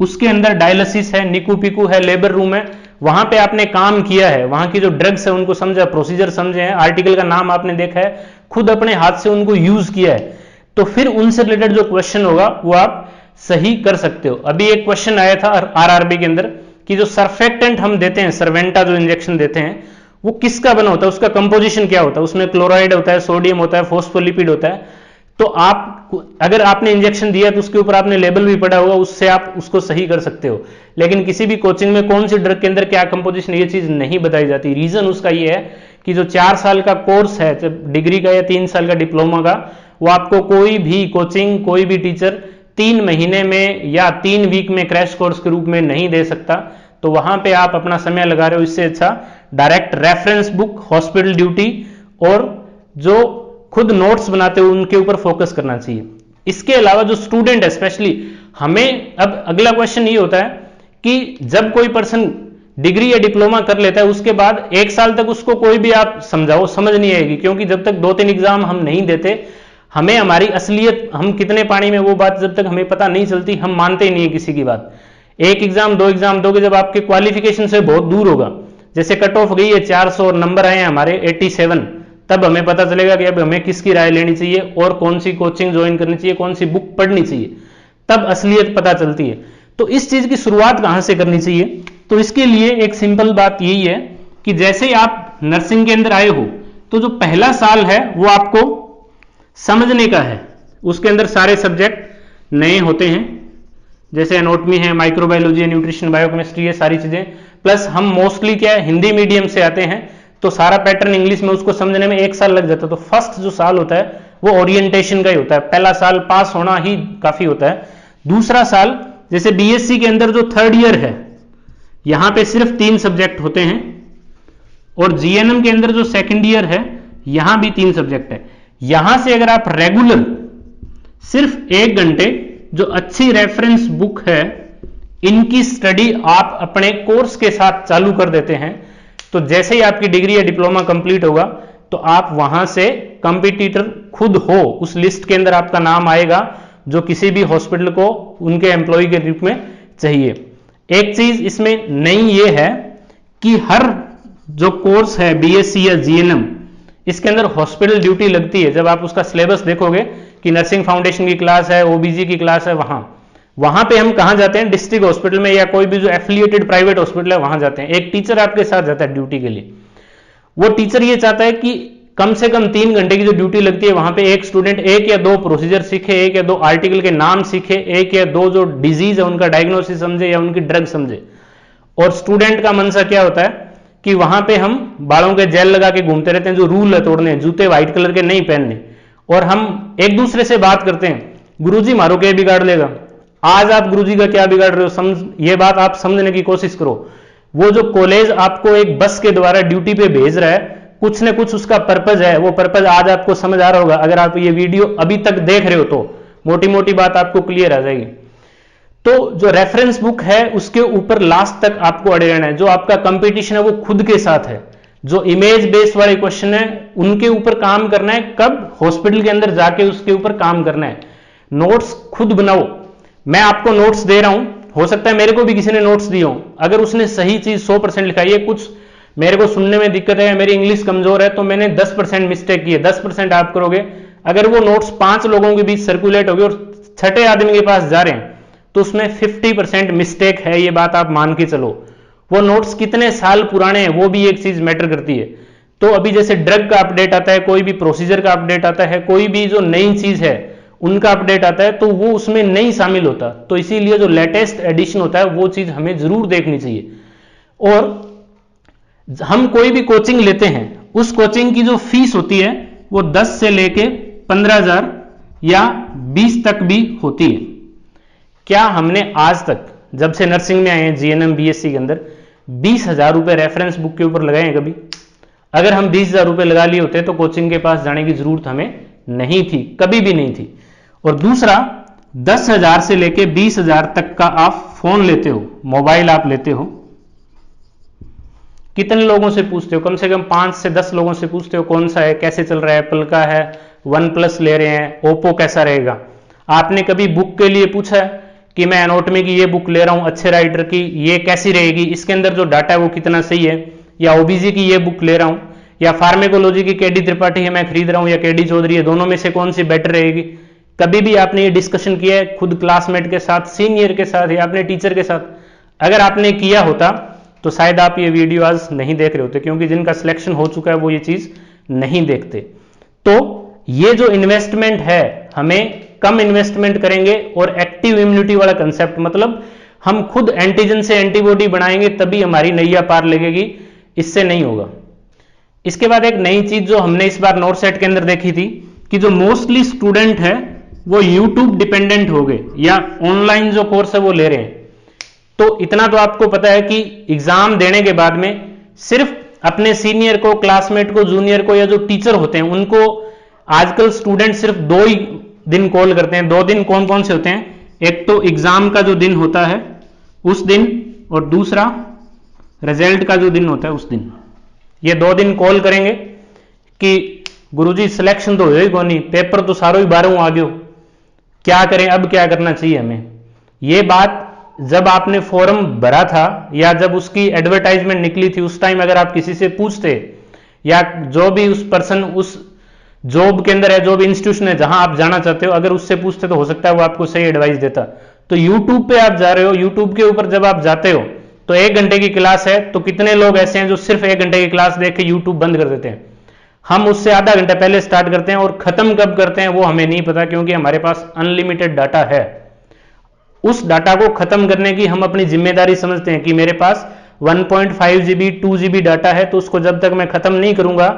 उसके अंदर डायलिसिस है, निकू पिकू है, लेबर रूम है, वहां पे आपने काम किया है, वहां की जो ड्रग्स है उनको समझा, प्रोसीजर समझे हैं, आर्टिकल का नाम आपने देखा है, खुद अपने हाथ से उनको यूज किया है, तो फिर उनसे रिलेटेड जो क्वेश्चन होगा वो आप सही कर सकते हो। अभी एक क्वेश्चन आया था आरआरबी के अंदर कि जो सर्फेक्टेंट हम देते हैं, सर्वेंटा जो इंजेक्शन देते हैं, वो किसका बना होता है, उसका कंपोजिशन क्या होता है, उसमें क्लोराइड होता है, सोडियम होता है, फॉस्फोलिपिड होता है। तो आप अगर आपने इंजेक्शन दिया तो उसके ऊपर आपने लेबल भी पढ़ा होगा, उससे आप उसको सही कर सकते हो। लेकिन किसी भी कोचिंग में कौन सी ड्रग के अंदर क्या कंपोजिशन, ये चीज नहीं बताई जाती। रीजन उसका ये है कि जो 4 साल का कोर्स है, डिग्री का या 3 साल का डिप्लोमा का, वो आपको कोई भी कोचिंग, कोई भी टीचर 3 महीने में या 3 वीक में क्रैश कोर्स के रूप में नहीं दे सकता, तो वहां पे आप अपना समय लगा रहे हो, इससे अच्छा direct reference book, hospital duty और जो खुद नोट्स बनाते हो उनके ऊपर फोकस करना चाहिए। इसके अलावा जो स्टूडेंट है स्पेशली, हमें अब अगला क्वेश्चन ये होता है कि जब कोई पर्सन डिग्री या डिप्लोमा कर लेता है उसके बाद 1 साल तक उसको कोई भी आप समझाओ समझ नहीं आएगी, क्योंकि जब तक 2-3 एग्जाम हम नहीं देते, हमें हमारी असलियत, हम कितने पानी में, वो बात जब तक हमें पता नहीं चलती, हम मानते ही नहीं है किसी की बात। 1 एग्जाम 2 एग्जाम दोगे जब आपके क्वालिफिकेशन से बहुत दूर होगा, जैसे कट ऑफ गई है 400 और नंबर आए हैं हमारे 87, तब हमें पता चलेगा कि अब हमें किसकी राय लेनी चाहिए और कौन सी कोचिंग ज्वाइन करनी चाहिए, कौन सी बुक पढ़नी चाहिए, तब असलियत पता चलती है। तो इस चीज की शुरुआत कहां से करनी चाहिए? तो इसके लिए एक सिंपल बात यही है कि जैसे ही आप नर्सिंग के अंदर आए हो, तो जो पहला साल है वो आपको समझने का है। उसके अंदर सारे सब्जेक्ट नए होते हैं, जैसे एनाटॉमी है, माइक्रोबायोलॉजी है, न्यूट्रिशन, बायोकेमिस्ट्री है, सारी चीजें। प्लस हम मोस्टली क्या है, हिंदी मीडियम से आते हैं, तो सारा पैटर्न इंग्लिश में, उसको समझने में 1 साल लग जाता है। तो फर्स्ट जो साल होता है वो ओरिएंटेशन का ही होता है, पहला साल पास होना ही काफी होता है। दूसरा साल, जैसे बीएससी के अंदर जो 3rd ईयर है, यहां पे सिर्फ 3 सब्जेक्ट होते हैं, और जीएनएम के अंदर जो 2nd ईयर है, यहां भी 3 सब्जेक्ट है। यहां से अगर आप रेगुलर सिर्फ 1 घंटे जो अच्छी रेफरेंस बुक है इनकी स्टडी आप अपने कोर्स के साथ चालू कर देते हैं, तो जैसे ही आपकी डिग्री या डिप्लोमा कंप्लीट होगा, तो आप वहां से कंपटीटर खुद हो, उस लिस्ट के अंदर आपका नाम आएगा जो किसी भी हॉस्पिटल को उनके एम्प्लॉय के रूप में चाहिए। एक चीज इसमें नई ये है कि हर जो कोर्स है बीएससी या जीएनएम, इसके अंदर हॉस्पिटल ड्यूटी लगती है। जब आप उसका सिलेबस देखोगे कि नर्सिंग फाउंडेशन की क्लास है, ओबीजी की क्लास है, वहां पे हम कहां जाते हैं, डिस्ट्रिक्ट हॉस्पिटल में या कोई भी जो एफिलिएटेड प्राइवेट हॉस्पिटल है वहां जाते हैं। एक टीचर आपके साथ जाता है ड्यूटी के लिए। वो टीचर ये चाहता है कि कम से कम 3 घंटे की जो ड्यूटी लगती है, वहां पे एक स्टूडेंट 1 या 2 प्रोसीजर सीखे, 1 या 2 आर्टिकल के नाम सीखे, 1 या 2 जो डिजीज है उनका डायग्नोसिस समझे या उनकी ड्रग समझे। और स्टूडेंट का मनसा क्या होता है कि वहां पे हम बालों के जेल लगा के घूमते रहते हैं, जो रूल है तोड़ने, जूते व्हाइट कलर के नहीं पहनने, और हम एक दूसरे से बात करते हैं, गुरुजी मारो क्या बिगाड़ लेगा, आज आप गुरुजी का क्या बिगाड़ रहे हो, समझ, ये बात आप समझने की कोशिश करो। वो जो कॉलेज आपको एक बस के द्वारा ड्यूटी पे भेज रहा है, कुछ न कुछ उसका पर्पज है, वो पर्पज आज आपको समझ आ रहा होगा। अगर आप ये वीडियो अभी तक देख रहे हो तो मोटी मोटी बात आपको क्लियर आ जाएगी। तो जो रेफरेंस बुक है उसके ऊपर लास्ट तक आपको अड़े रहना है। जो आपका कंपटीशन है वो खुद के साथ है। जो इमेज बेस्ड वाले क्वेश्चन है उनके ऊपर काम करना है, कब, हॉस्पिटल के अंदर जाके उसके ऊपर काम करना है। नोट्स खुद बनाओ। मैं आपको नोट्स दे रहा हूं, हो सकता है मेरे को भी किसी ने नोट्स दिए हो, अगर उसने सही चीज 100% लिखाई है, कुछ मेरे को सुनने में दिक्कत है, मेरी इंग्लिश कमजोर है, तो मैंने 10% मिस्टेक की है, 10% आप करोगे। अगर वो नोट्स 5 लोगों के बीच सर्कुलेट हो गए और 6ठे आदमी के पास जा रहे हैं, तो उसमें 50% मिस्टेक है, ये बात आप मान के चलो। वो नोट्स कितने साल पुराने हैं वो भी एक चीज मैटर करती है। तो अभी जैसे ड्रग का अपडेट आता है, कोई भी प्रोसीजर का अपडेट आता है, कोई भी जो नई चीज है उनका अपडेट आता है, तो वो उसमें नहीं शामिल होता। तो इसीलिए जो लेटेस्ट एडिशन होता है वो चीज हमें जरूर देखनी चाहिए। और हम कोई भी कोचिंग लेते हैं, उस कोचिंग की जो फीस होती है वो 10 से लेके 15,000 या 20 तक भी होती है। क्या हमने आज तक जब से नर्सिंग में आए हैं जीएनएम बीएससी के अंदर 20,000 रुपए रेफरेंस बुक के ऊपर लगाए हैं कभी? अगर हम 20,000 रुपए लगा लिए होते तो कोचिंग के पास जाने की जरूरत हमें नहीं थी, कभी भी नहीं थी। और दूसरा, 10,000 से लेके 20,000 तक का आप फोन लेते हो, मोबाइल आप लेते हो, कितने लोगों से पूछते हो? कम से कम 5 से 10 लोगों से पूछते हो कौन सा है, कैसे चल रहा है, एप्पल का है, OnePlus ले रहे हैं, ओप्पो कैसा रहेगा। आपने कभी बुक के लिए पूछा है कि मैं एनाटॉमी की ये बुक ले रहा हूं अच्छे राइटर की, ये कैसी रहेगी, इसके अंदर जो डाटा है वो कितना सही है, या ओबीजी की ये बुक ले रहा हूं, या फार्मेकोलॉजी की केडी त्रिपाठी है मैं खरीद रहा हूं, या केडी चौधरी है, दोनों में से कौन सी बेटर रहेगी? कभी भी आपने ये डिस्कशन किया है खुद क्लासमेट के साथ, सीनियर के साथ या अपने टीचर के साथ? अगर आपने किया होता तो शायद आप ये वीडियो आज नहीं देख रहे होते, क्योंकि जिनका सिलेक्शन हो चुका है वो ये चीज नहीं देखते। तो ये जो इन्वेस्टमेंट है, हमें कम इन्वेस्टमेंट करेंगे और एक्टिव इम्यूनिटी वाला कंसेप्ट, मतलब हम खुद एंटीजन से एंटीबॉडी बनाएंगे तभी हमारी नैया पार लगेगी, इससे नहीं होगा। इसके बाद एक नई चीज जो हमने इस बार नोट सेट के अंदर देखी थी कि जो मोस्टली स्टूडेंट है वो यूट्यूब डिपेंडेंट हो गए या ऑनलाइन जो कोर्स है वो ले रहे हैं। तो इतना तो आपको पता है कि एग्जाम देने के बाद में सिर्फ अपने सीनियर को, क्लासमेट को, जूनियर को या जो टीचर होते हैं उनको आजकल स्टूडेंट सिर्फ 2 ही दिन कॉल करते हैं। 2 दिन कौन कौन से होते हैं? एक तो एग्जाम का जो दिन होता है उस दिन, और दूसरा रिजल्ट का जो दिन होता है उस दिन। ये 2 दिन कॉल करेंगे कि गुरुजी सिलेक्शन तो हो ही कौन नहीं, पेपर तो सारो ही 12वां आ गयो, क्या करें, अब क्या करना चाहिए हमें। ये बात जब आपने फॉर्म भरा था या जब उसकी एडवर्टाइजमेंट निकली थी उस टाइम अगर आप किसी से पूछते, या जो भी उस पर्सन उस जॉब के अंदर है, जो भी इंस्टीट्यूशन है जहां आप जाना चाहते हो, अगर उससे पूछते तो हो सकता है वो आपको सही एडवाइस देता। तो यूट्यूब पे आप जा रहे हो, यूट्यूब के ऊपर जब आप जाते हो तो 1 घंटे की क्लास है, तो कितने लोग ऐसे हैं जो सिर्फ 1 घंटे की क्लास देख के यूट्यूब बंद कर देते हैं। हम उससे आधा घंटा पहले स्टार्ट करते हैं और खत्म कब करते हैं वो हमें नहीं पता, क्योंकि हमारे पास अनलिमिटेड डाटा है। उस डाटा को खत्म करने की हम अपनी जिम्मेदारी समझते हैं कि मेरे पास 1.5 GB 2 GB डाटा है, तो उसको जब तक मैं खत्म नहीं करूंगा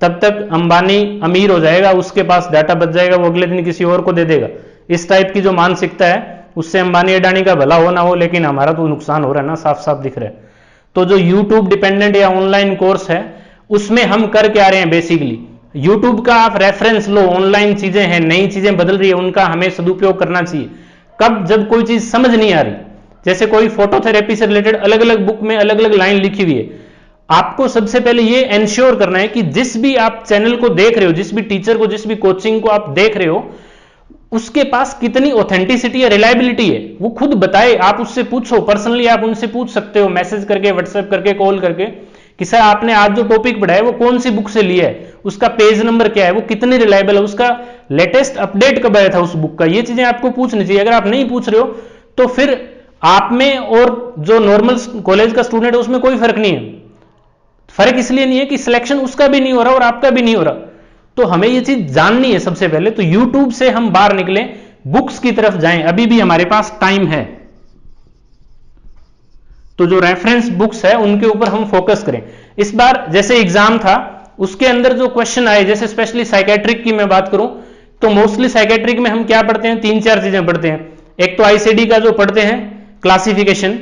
तब तक अंबानी अमीर हो जाएगा, उसके पास डाटा बच जाएगा, वो अगले दिन किसी और को दे देगा। इस टाइप की जो मानसिकता है उससे अंबानी अडानी का भला हो ना हो, लेकिन हमारा तो नुकसान हो रहा है ना, साफ साफ दिख रहा है। तो जो यूट्यूब डिपेंडेंट या ऑनलाइन कोर्स है उसमें हम कर क्या रहे हैं, बेसिकली यूट्यूब का आप रेफरेंस लो, ऑनलाइन चीजें हैं, नई चीजें बदल रही है, उनका हमें सदुपयोग करना चाहिए। कब? जब कोई चीज समझ नहीं आ रही, जैसे कोई फोटोथेरेपी से रिलेटेड अलग अलग बुक में अलग अलग लाइन लिखी हुई है, आपको सबसे पहले ये एंश्योर करना है कि जिस भी आप चैनल को देख रहे हो, जिस भी टीचर को, जिस भी कोचिंग को आप देख रहे हो, उसके पास कितनी ऑथेंटिसिटी या रिलायबिलिटी है वो खुद बताए। आप उससे पूछो, पर्सनली आप उनसे पूछ सकते हो, मैसेज करके, व्हाट्सएप करके, कॉल करके, कि सर आपने आज जो टॉपिक पढ़ा है वो कौन सी बुक से लिया है, उसका पेज नंबर क्या है, वो कितनी रिलायबल है, उसका लेटेस्ट अपडेट कब आया था उस बुक का। ये चीजें आपको पूछनी चाहिए। अगर आप नहीं पूछ रहे हो तो फिर आप में और जो नॉर्मल कॉलेज का स्टूडेंट है उसमें कोई फर्क नहीं है। फर्क इसलिए नहीं है कि सिलेक्शन उसका भी नहीं हो रहा और आपका भी नहीं हो रहा। तो हमें ये चीज जाननी है सबसे पहले। तो यूट्यूब से हम बाहर निकलें, बुक्स की तरफ जाएं, अभी भी हमारे पास टाइम है। तो जो रेफरेंस बुक्स है उनके ऊपर हम फोकस करें। इस बार जैसे एग्जाम था उसके अंदर जो क्वेश्चन आए, जैसे स्पेशली साइकेट्रिक की मैं बात करूं तो मोस्टली साइकेट्रिक में हम क्या पढ़ते हैं, 3-4 चीजें पढ़ते हैं। एक तो आईसीडी का जो पढ़ते हैं क्लासिफिकेशन,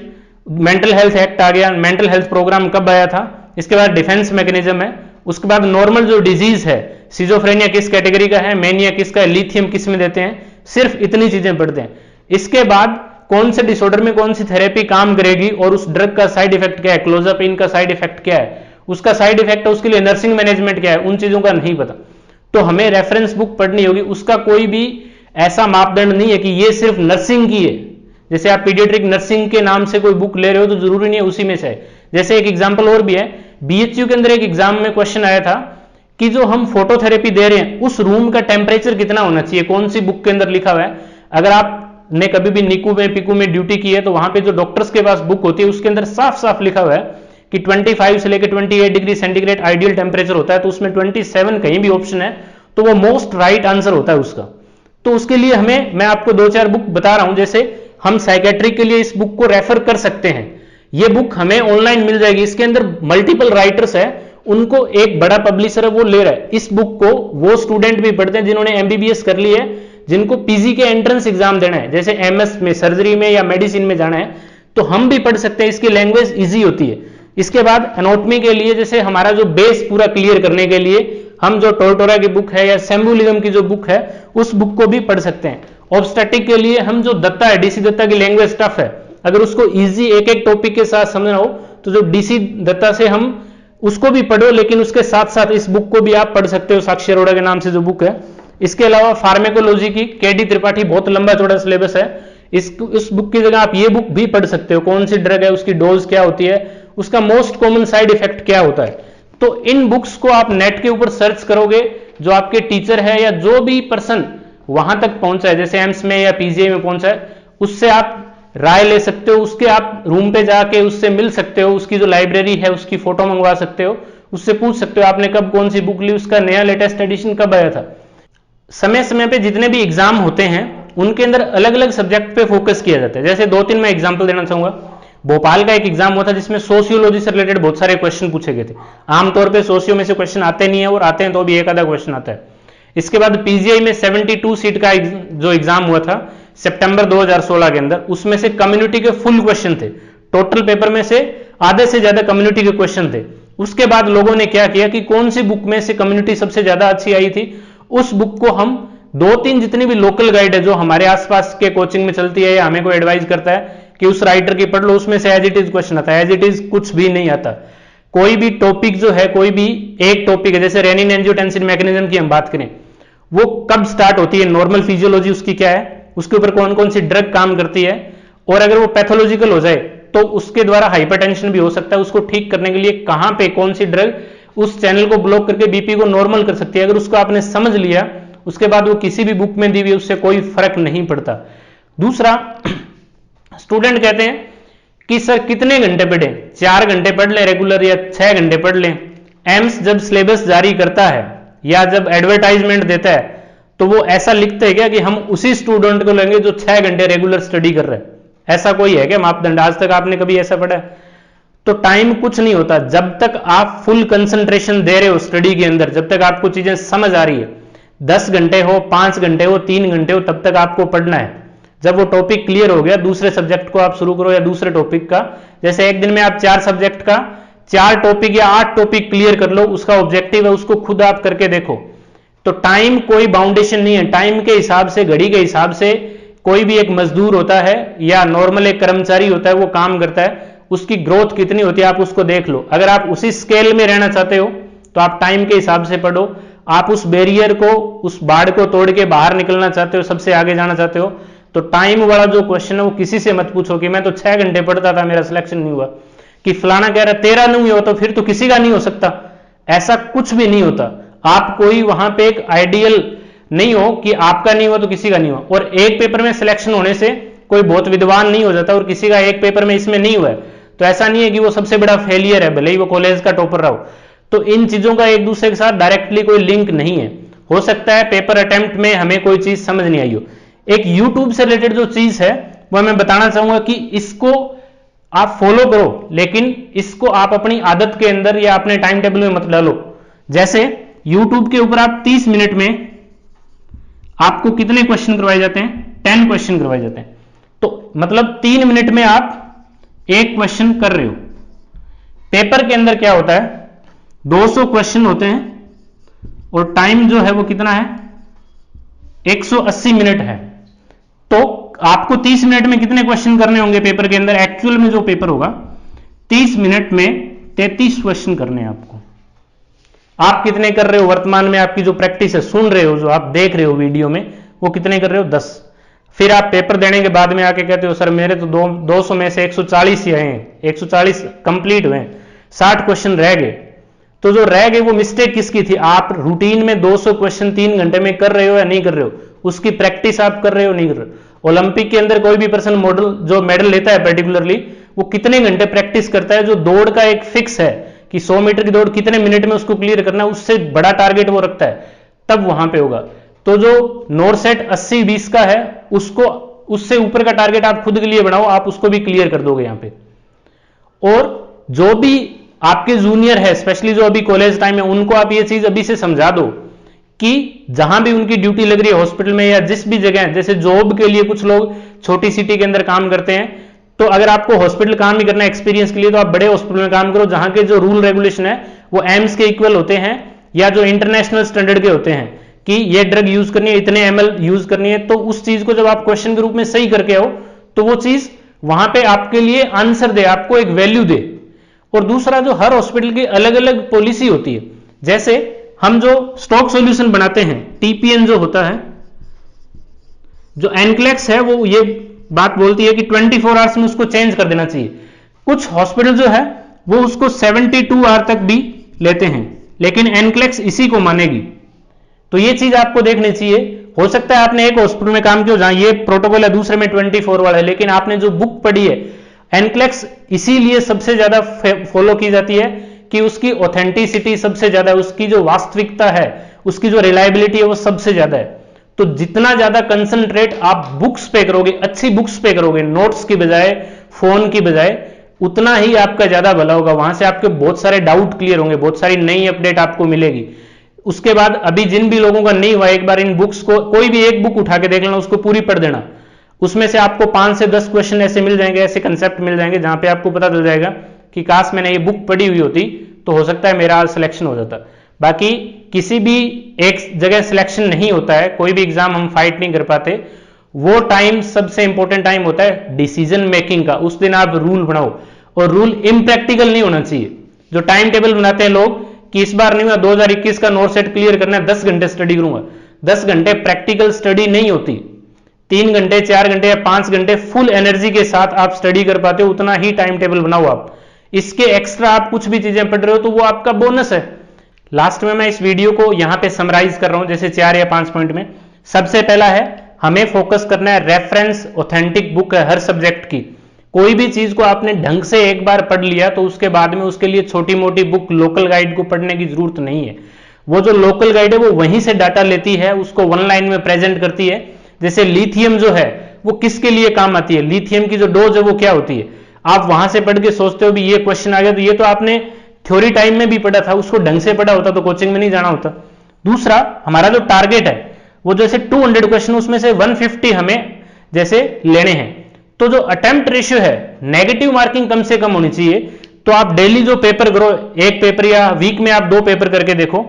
मेंटल हेल्थ एक्ट आ गया, मेंटल हेल्थ प्रोग्राम कब आया था, इसके बाद डिफेंस मैकेनिज्म है, उसके बाद नॉर्मल जो डिजीज है, सिजोफ्रेनिया किस कैटेगरी का है, मेनिया किसका है, लिथियम किस में देते हैं, सिर्फ इतनी चीजें पढ़ते हैं। इसके बाद कौन से डिसऑर्डर में कौन सी थेरेपी काम करेगी और उस ड्रग का साइड इफेक्ट क्या है, क्लोजापिन का साइड इफेक्ट क्या है, उसका साइड इफेक्ट है, उसके लिए नर्सिंग मैनेजमेंट क्या है, उन चीजों का नहीं पता। तो हमें रेफरेंस बुक पढ़नी होगी। उसका कोई भी ऐसा मापदंड नहीं है कि ये सिर्फ नर्सिंग की है। जैसे आप पीडियाट्रिक नर्सिंग के नाम से कोई बुक ले रहे हो तो जरूरी नहीं है उसी में से है। जैसे एक एग्जाम्पल और भी है, बीएचयू के अंदर एक एग्जाम में क्वेश्चन आया था कि जो हम फोटोथेरेपी दे रहे हैं उस रूम का टेम्परेचर कितना होना चाहिए, कौन सी बुक के अंदर लिखा हुआ है। अगर आपने कभी भी निकू में, पिकू में ड्यूटी की है तो वहां पे जो डॉक्टर्स के पास बुक होती है उसके अंदर साफ साफ लिखा हुआ है कि 25 से लेकर 28 डिग्री सेंटीग्रेड आइडियल टेम्परेचर होता है। तो उसमें 27 कहीं भी ऑप्शन है तो वो मोस्ट राइट आंसर होता है उसका। तो उसके लिए मैं आपको 2-4 बुक बता रहा हूं, जैसे हम साइकेट्रिक के लिए इस बुक को रेफर कर सकते हैं। ये बुक हमें ऑनलाइन मिल जाएगी। इसके अंदर मल्टीपल राइटर्स है, उनको एक बड़ा पब्लिशर है वो ले रहा है। इस बुक को वो स्टूडेंट भी पढ़ते हैं जिन्होंने एमबीबीएस कर ली है, जिनको पीजी के एंट्रेंस एग्जाम देना है, जैसे एमएस में, सर्जरी में या मेडिसिन में जाना है, तो हम भी पढ़ सकते हैं। इसकी लैंग्वेज इजी होती है। इसके बाद एनाटॉमी के लिए, जैसे हमारा जो बेस पूरा क्लियर करने के लिए हम जो टोरटोरा की बुक है या सेम्बुलिज्म की जो बुक है उस बुक को भी पढ़ सकते हैं। ऑब्स्टेटिक के लिए हम जो दत्ता है, डीसी दत्ता की लैंग्वेज टफ है, अगर उसको इजी एक एक टॉपिक के साथ समझना हो तो जो डीसी दत्ता से हम उसको भी पढ़ो, लेकिन उसके साथ साथ इस बुक को भी आप पढ़ सकते हो, साक्षी अरोड़ा के नाम से जो बुक है। इसके अलावा फार्मेकोलॉजी की केडी त्रिपाठी, बहुत लंबा चौड़ा सिलेबस है, इस बुक की जगह आप ये बुक भी पढ़ सकते हो। कौन सी ड्रग है, उसकी डोज क्या होती है, उसका मोस्ट कॉमन साइड इफेक्ट क्या होता है। तो इन बुक्स को आप नेट के ऊपर सर्च करोगे, जो आपके टीचर है या जो भी पर्सन वहां तक पहुंचा है, जैसे एम्स में या पीजीआई में पहुंचा है, उससे आप राय ले सकते हो। उसके आप रूम पे जाके उससे मिल सकते हो, उसकी जो लाइब्रेरी है उसकी फोटो मंगवा सकते हो, उससे पूछ सकते हो आपने कब कौन सी बुक ली, उसका नया लेटेस्ट एडिशन कब आया था। समय समय पे जितने भी एग्जाम होते हैं उनके अंदर अलग अलग सब्जेक्ट पे फोकस किया जाता है। जैसे 2-3 मैं एग्जाम्पल देना चाहूंगा। भोपाल का एक एग्जाम हुआ था जिसमें सोशियोलॉजी से रिलेटेड बहुत सारे क्वेश्चन पूछे गए थे। आमतौर पे सोशियो में से क्वेश्चन आते नहीं है, और आते हैं तो भी एक आधा क्वेश्चन आता है। इसके बाद पीजीआई में 72 सीट का जो एग्जाम हुआ था सितंबर 2016 के अंदर, उसमें से कम्युनिटी के फुल क्वेश्चन थे। टोटल पेपर में से आधे से ज्यादा कम्युनिटी के क्वेश्चन थे। उसके बाद लोगों ने क्या किया कि कौन सी बुक में से कम्युनिटी सबसे ज्यादा अच्छी आई थी, उस बुक को हम 2-3 जितनी भी लोकल गाइड है जो हमारे आसपास के कोचिंग में चलती है या हमें कोई एडवाइस करता है कि उस राइटर की पढ़ लो, उसमें से एज इट इज क्वेश्चन आता है। एज इट इज कुछ भी नहीं आता। कोई भी टॉपिक जो है, कोई भी एक टॉपिक है, जैसे रेनिन एंजियोटेंसिन मैकेनिज्म की हम बात करें, वो कब स्टार्ट होती है, नॉर्मल फिजियोलॉजी उसकी क्या है, उसके ऊपर कौन कौन सी ड्रग काम करती है, और अगर वो पैथोलॉजिकल हो जाए तो उसके द्वारा हाइपरटेंशन भी हो सकता है, उसको ठीक करने के लिए कहां पे कौन सी ड्रग उस चैनल को ब्लॉक करके बीपी को नॉर्मल कर सकती है। अगर उसको आपने समझ लिया, उसके बाद वो किसी भी बुक में दी हुई उससे कोई फर्क नहीं पड़ता। दूसरा, स्टूडेंट कहते हैं कि सर कितने घंटे पढ़े, 4 घंटे पढ़ लें रेगुलर या 6 घंटे पढ़ लें। एम्स जब सिलेबस जारी करता है या जब एडवर्टाइजमेंट देता है तो वो ऐसा लिखते हैं क्या कि हम उसी स्टूडेंट को लेंगे जो 6 घंटे रेगुलर स्टडी कर रहे हैं? ऐसा कोई है क्या मापदंड? आज तक आपने कभी ऐसा पढ़ा है? तो टाइम कुछ नहीं होता। जब तक आप फुल कंसंट्रेशन दे रहे हो स्टडी के अंदर, जब तक आपको चीजें समझ आ रही है, 10 घंटे हो, 5 घंटे हो, 3 घंटे हो, तब तक आपको पढ़ना है। जब वो टॉपिक क्लियर हो गया, दूसरे सब्जेक्ट को आप शुरू करो या दूसरे टॉपिक का, जैसे एक दिन में आप 4 सब्जेक्ट का 4 टॉपिक या 8 टॉपिक क्लियर कर लो, उसका ऑब्जेक्टिव है, उसको खुद आप करके देखो। तो टाइम कोई बाउंडेशन नहीं है। टाइम के हिसाब से, घड़ी के हिसाब से कोई भी एक मजदूर होता है या नॉर्मल एक कर्मचारी होता है, वो काम करता है, उसकी ग्रोथ कितनी होती है आप उसको देख लो। अगर आप उसी स्केल में रहना चाहते हो तो आप टाइम के हिसाब से पढ़ो। आप उस बैरियर को, उस बाड़ को तोड़ के बाहर निकलना चाहते हो, सबसे आगे जाना चाहते हो, तो टाइम वाला जो क्वेश्चन है वो किसी से मत पूछो कि मैं तो 6 घंटे पढ़ता था, मेरा सिलेक्शन नहीं हुआ, कि फलाना कह रहा तेरा नहीं हुआ तो फिर तो किसी का नहीं हो सकता। ऐसा कुछ भी नहीं होता। आप कोई वहां पे एक आइडियल नहीं हो कि आपका नहीं हुआ तो किसी का नहीं हुआ। और एक पेपर में सिलेक्शन होने से कोई बहुत विद्वान नहीं हो जाता और किसी का एक पेपर में इसमें नहीं हुआ है तो ऐसा नहीं है कि वो सबसे बड़ा फेलियर है, भले ही वो कॉलेज का टॉपर रहा हो। तो इन चीजों का एक दूसरे के साथ डायरेक्टली कोई लिंक नहीं है। हो सकता है पेपर अटेम्प्ट में हमें कोई चीज समझ नहीं आई हो। एक यूट्यूब से रिलेटेड जो चीज है वह मैं बताना चाहूंगा कि इसको आप फॉलो करो, लेकिन इसको आप अपनी आदत के अंदर या अपने टाइम टेबल में मत डालो। जैसे यूट्यूब के ऊपर आप 30 मिनट में आपको कितने क्वेश्चन करवाए जाते हैं? 10 क्वेश्चन करवाए जाते हैं। तो मतलब 3 मिनट में आप एक क्वेश्चन कर रहे हो। पेपर के अंदर क्या होता है, 200 क्वेश्चन होते हैं और टाइम जो है वो कितना है, 180 मिनट है। तो आपको 30 मिनट में कितने क्वेश्चन करने होंगे पेपर के अंदर? एक्चुअल में जो पेपर होगा 30 मिनट में 33 क्वेश्चन करने हैं आपको। आप कितने कर रहे हो वर्तमान में? आपकी जो प्रैक्टिस है, सुन रहे हो, जो आप देख रहे हो वीडियो में, वो कितने कर रहे हो? 10। फिर आप पेपर देने के बाद में आके कहते हो सर मेरे तो 200 में से 140 ही आए हैं, 140 कंप्लीट हुए, 60 क्वेश्चन रह गए। तो जो रह गए वो मिस्टेक किसकी थी? आप रूटीन में 200 क्वेश्चन 3 घंटे में कर रहे हो या नहीं कर रहे हो? उसकी प्रैक्टिस आप कर रहे हो नहीं कर रहे हो? ओलंपिक के अंदर कोई भी पर्सन मॉडल जो मेडल लेता है पर्टिकुलरली, वो कितने घंटे प्रैक्टिस करता है? जो दौड़ का एक फिक्स है कि 100 मीटर की दौड़ कितने मिनट में उसको क्लियर करना है, उससे बड़ा टारगेट वो रखता है, तब वहां पे होगा। तो जो नॉरसेट 80-20 का है, उसको उससे ऊपर का टारगेट आप खुद के लिए बनाओ, आप उसको भी क्लियर कर दोगे यहां पे। और जो भी आपके जूनियर है, स्पेशली जो अभी कॉलेज टाइम है, उनको आप ये चीज अभी से समझा दो कि जहां भी उनकी ड्यूटी लग रही है हॉस्पिटल में या जिस भी जगह, जैसे जॉब के लिए कुछ लोग छोटी सिटी के अंदर काम करते हैं, तो अगर आपको हॉस्पिटल काम ही करना है एक्सपीरियंस के लिए, तो आप बड़े हॉस्पिटल में काम करो जहां के जो रूल रेगुलेशन है वो एम्स के इक्वल होते हैं या जो इंटरनेशनल स्टैंडर्ड के होते हैं कि ये ड्रग यूज करनी है, इतने ml यूज करनी है। तो उस चीज को जब आप क्वेश्चन के रूप में सही करके आओ तो वो चीज वहां पे आपके लिए आंसर दे, आपको एक वैल्यू दे। और दूसरा, जो हर हॉस्पिटल की अलग अलग पॉलिसी होती है, जैसे हम जो स्टॉक सॉल्यूशन बनाते हैं, टीपीएन जो होता है, जो एनक्लेक्स है, वो ये बात बोलती है कि 24 आवर्स में उसको चेंज कर देना चाहिए। कुछ हॉस्पिटल जो है वो उसको 72 आवर तक भी लेते हैं, लेकिन एनक्लेक्स इसी को मानेगी। तो ये चीज आपको देखनी चाहिए। हो सकता है आपने एक हॉस्पिटल में काम किया जहां ये प्रोटोकॉल है, दूसरे में 24 वाला है, लेकिन आपने जो बुक पढ़ी है, एनक्लेक्स इसीलिए सबसे ज्यादा फॉलो की जाती है कि उसकी ऑथेंटिसिटी सबसे ज्यादा है, उसकी जो वास्तविकता है, उसकी जो रिलायबिलिटी है वो सबसे ज्यादा है। तो जितना ज्यादा कंसंट्रेट आप बुक्स पे करोगे, अच्छी बुक्स पे करोगे, नोट्स की बजाय, फोन की बजाय, उतना ही आपका ज्यादा भला होगा। वहां से आपके बहुत सारे डाउट क्लियर होंगे, बहुत सारी नई अपडेट आपको मिलेगी। उसके बाद अभी जिन भी लोगों का नहीं हुआ, एक बार इन बुक्स को, कोई भी एक बुक उठा के देख लेना, उसको पूरी पढ़ देना। उसमें से आपको 5 से 10 क्वेश्चन ऐसे मिल जाएंगे, ऐसे कंसेप्ट मिल जाएंगे जहां पे आपको पता चल जाएगा कि काश मैंने ये बुक पढ़ी हुई होती तो हो सकता है मेरा सिलेक्शन हो जाता। बाकी किसी भी एक जगह सिलेक्शन नहीं होता है, कोई भी एग्जाम हम फाइट नहीं कर पाते। वो टाइम सबसे इंपॉर्टेंट टाइम होता है डिसीजन मेकिंग का। उस दिन आप रूल बनाओ, और रूल इम्प्रैक्टिकल नहीं होना चाहिए। जो टाइम टेबल बनाते हैं लोग कि इस बार नहीं हुआ 2021 का नोट सेट क्लियर करना है, 10 घंटे स्टडी करूंगा, 10 घंटे प्रैक्टिकल स्टडी नहीं होती। 3 घंटे 4 घंटे या 5 घंटे फुल एनर्जी के साथ आप स्टडी कर पाते हो, उतना ही टाइम टेबल बनाओ आप। इसके एक्स्ट्रा आप कुछ भी चीजें पढ़ रहे हो तो वो आपका बोनस है। लास्ट में मैं इस वीडियो को यहां पे समराइज कर रहा हूं, जैसे 4 या 5 पॉइंट में। सबसे पहला है, हमें फोकस करना है रेफरेंस ऑथेंटिक बुक है हर सब्जेक्ट की। कोई भी चीज को आपने ढंग से एक बार पढ़ लिया तो उसके बाद में उसके लिए छोटी मोटी बुक, लोकल गाइड को पढ़ने की जरूरत नहीं है। वो जो लोकल गाइड है वो वहीं से डाटा लेती है, उसको वन लाइन में प्रेजेंट करती है। जैसे लिथियम जो है वो किसके लिए काम आती है, लिथियम की जो डोज है वो क्या होती है, आप वहां से पढ़ के सोचते हो भी ये क्वेश्चन आ गया, तो ये तो आपने थ्योरी टाइम में भी पढ़ा था, उसको ढंग से पढ़ा होता तो कोचिंग में नहीं जाना होता। दूसरा, हमारा जो टारगेट है वो जैसे 200 क्वेश्चन, उसमें से 150 हमें जैसे लेने हैं। तो जो अटेम्प्ट रेशियो है, नेगेटिव मार्किंग कम से कम होनी चाहिए। तो आप डेली जो पेपर करो, एक पेपर या वीक में आप 2 पेपर करके देखो,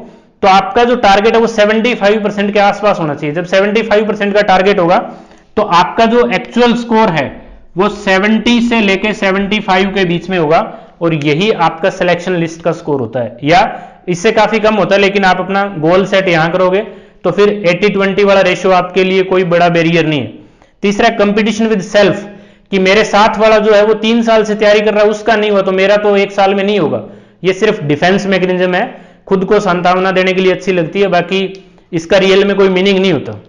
तो आपका जो टारगेट है वो 75% के आसपास होना चाहिए। जब 75% का टारगेट होगा तो आपका जो एक्चुअल स्कोर है वो 70 से लेके 75 के बीच में होगा, और यही आपका सिलेक्शन लिस्ट का स्कोर होता है, या इससे काफी कम होता है। लेकिन आप अपना गोल सेट यहां करोगे तो फिर 80-20 वाला रेशियो आपके लिए कोई बड़ा बैरियर नहीं है। तीसरा, कंपटीशन विद सेल्फ, कि मेरे साथ वाला जो है वो 3 साल से तैयारी कर रहा है, उसका नहीं हुआ तो मेरा तो 1 साल में नहीं होगा। ये सिर्फ डिफेंस मैकेनिज्म है, खुद को सांत्वना देने के लिए अच्छी लगती है, बाकी इसका रियल में कोई मीनिंग नहीं होता।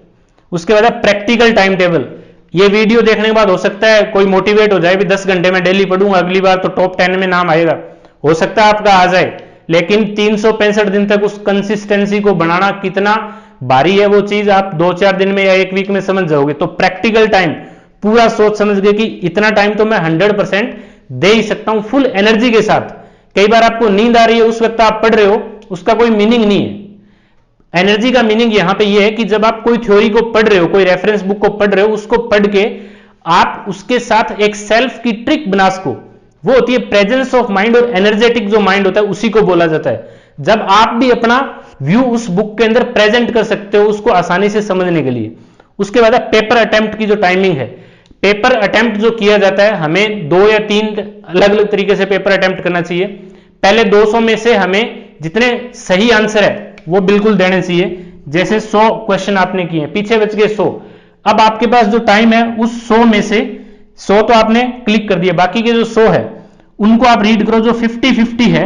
उसके बाद प्रैक्टिकल टाइम टेबल। ये वीडियो देखने के बाद हो सकता है कोई मोटिवेट हो जाए भी 10 घंटे में डेली पढ़ूंगा, अगली बार तो टॉप 10 में नाम आएगा। हो सकता है आपका आ जाए, लेकिन 365 दिन तक उस कंसिस्टेंसी को बनाना कितना भारी है, वो चीज आप 2-4 दिन में या 1 वीक में समझ जाओगे। तो प्रैक्टिकल टाइम पूरा सोच समझ गए कि इतना टाइम तो मैं 100% दे ही सकता हूं फुल एनर्जी के साथ। कई बार आपको नींद आ रही है, उस वक्त आप पढ़ रहे हो, उसका कोई मीनिंग नहीं है। एनर्जी का मीनिंग यहां पे ये है कि जब आप कोई थ्योरी को पढ़ रहे हो, कोई रेफरेंस बुक को पढ़ रहे हो, उसको पढ़ के आप उसके साथ एक सेल्फ की ट्रिक बना सको, वो होती है प्रेजेंस ऑफ माइंड। और एनर्जेटिक जो माइंड होता है उसी को बोला जाता है। जब आप भी अपना व्यू उस बुक के अंदर प्रेजेंट कर सकते हो उसको आसानी से समझने के लिए। उसके बाद पेपर अटेम्प्ट की जो टाइमिंग है, पेपर अटेम्प्ट जो किया जाता है, हमें 2 या 3 अलग अलग तरीके से पेपर अटेम्प्ट करना चाहिए। पहले 200 में से हमें जितने सही आंसर है वो बिल्कुल देने चाहिए। जैसे 100 क्वेश्चन आपने किए, पीछे बच गए 100। अब आपके पास जो टाइम है उस 100 में से 100 तो आपने क्लिक कर दिया, बाकी के जो 100 है उनको आप रीड करो। जो 50-50 है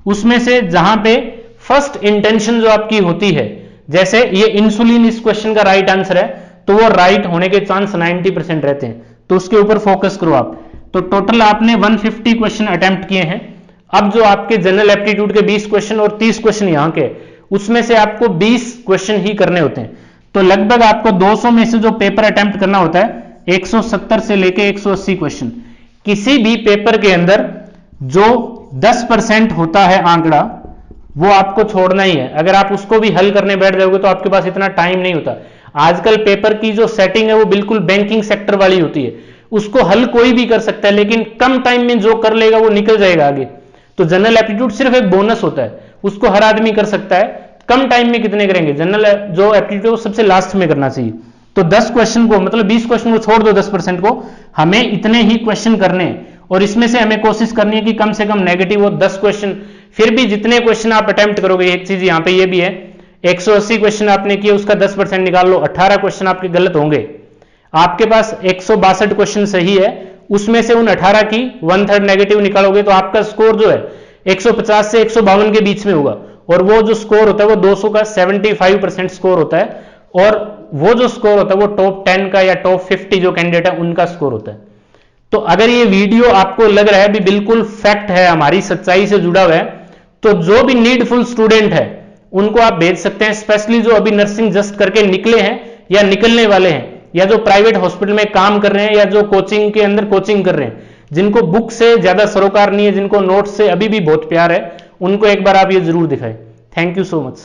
उसमें से जहां पे फर्स्ट इंटेंशन जो आपकी होती है, जैसे ये इंसुलिन इस क्वेश्चन का राइट आंसर है, तो वो राइट होने के चांस 90% रहते हैं, तो उसके ऊपर फोकस करो आप। तो टोटल आपने 150 क्वेश्चन अटेम्प्ट किए हैं। अब जो आपके जनरल एप्टीट्यूड के 20 क्वेश्चन और 30 क्वेश्चन यहां के, उसमें से आपको 20 क्वेश्चन ही करने होते हैं। तो लगभग आपको 200 में से जो पेपर अटेम्प्ट करना होता है 170 से लेके 180 क्वेश्चन। किसी भी पेपर के अंदर जो 10% होता है आंकड़ा, वो आपको छोड़ना ही है। अगर आप उसको भी हल करने बैठ जाओगे तो आपके पास इतना टाइम नहीं होता। आजकल पेपर की जो सेटिंग है वो बिल्कुल बैंकिंग सेक्टर वाली होती है, उसको हल कोई भी कर सकता है, लेकिन कम टाइम में जो कर लेगा वो निकल जाएगा आगे। तो जनरल एप्टीट्यूड सिर्फ एक बोनस होता है, उसको हर आदमी कर सकता है। कम टाइम में कितने करेंगे, जनरल जो एप्टीट्यूड सबसे लास्ट में करना चाहिए। तो 10 क्वेश्चन को, मतलब 20 क्वेश्चन को छोड़ दो, 10% को, हमें इतने ही क्वेश्चन करने हैं। और इसमें से हमें कोशिश करनी है कि कम से कम नेगेटिव हो 10 क्वेश्चन। फिर भी जितने क्वेश्चन आप अटेम्प्ट करोगे, एक चीज यहां पे ये भी है, 180 क्वेश्चन आपने किए, उसका 10% निकाल लो, 18 क्वेश्चन आपके गलत होंगे। आपके पास 162 क्वेश्चन सही है, उसमें से उन 18 की 1/3 नेगेटिव निकालोगे तो आपका स्कोर जो है 150 से 152 के बीच में होगा। और वो जो स्कोर होता है वो 200 का 75% स्कोर होता है। और वो जो स्कोर होता है वो टॉप 10 का या टॉप 50 जो कैंडिडेट है उनका स्कोर होता है। तो अगर ये वीडियो आपको लग रहा है भी बिल्कुल फैक्ट है, हमारी सच्चाई से जुड़ा हुआ है, तो जो भी नीडफुल स्टूडेंट है उनको आप भेज सकते हैं। स्पेशली जो अभी नर्सिंग जस्ट करके निकले हैं या निकलने वाले हैं, या जो प्राइवेट हॉस्पिटल में काम कर रहे हैं, या जो कोचिंग के अंदर कोचिंग कर रहे हैं, जिनको बुक से ज्यादा सरोकार नहीं है, जिनको नोट्स से अभी भी बहुत प्यार है, उनको एक बार आप ये जरूर दिखाएं। Thank you so much.